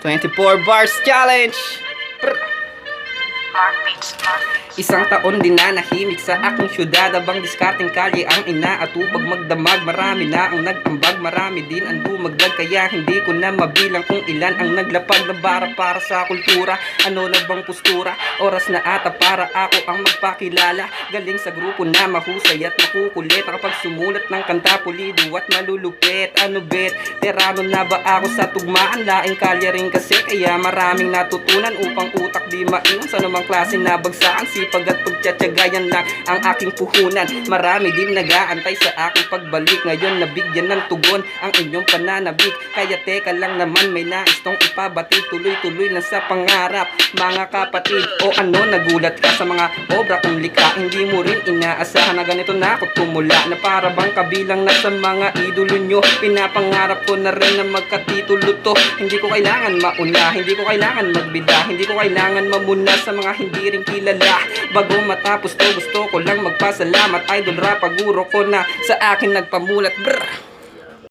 24 bars challenge. Isang taon din na nahimik sa aking syudad, abang diskarteng kalye ang inaatupag magdamag. Marami na ang nag-ambag, marami din ang dumagdag, kaya hindi ko na mabilang kung ilan ang naglapag na bara para sa kultura. Ano na bang postura? Oras na ata para ako ang magpakilala. Galing sa grupo na mahusay at makukulit, nakapag sumulat ng kanta pulido at malulupit. Ano bet? Terano na ba ako sa tugmaan? Laing kalye rin kasi, kaya maraming natutunan upang utak di maingon sa namang klase na bagsaan. Sipag at pagtyatyagayan lang ang aking puhunan. Marami din nag-aantay sa aking pagbalik, ngayon nabigyan ng tugon ang inyong pananabik. Kaya teka lang naman, may nais tong ipabatid, tuloy-tuloy lang sa pangarap mga kapatid. O ano, nagulat ka sa mga obra kong likha? Hindi mo rin inaasahan na ganito na ako tumula, na para bang kabilang na sa mga idolo nyo. Pinapangarap ko na rin na magkatitulo to. Hindi ko kailangan mauna, hindi ko kailangan magbida, hindi ko kailangan mamuna sa mga hindi rin kilala. Bago matapos to, gusto ko lang magpasalamat idol rap, paguro ko na sa akin nagpamulat. Brr!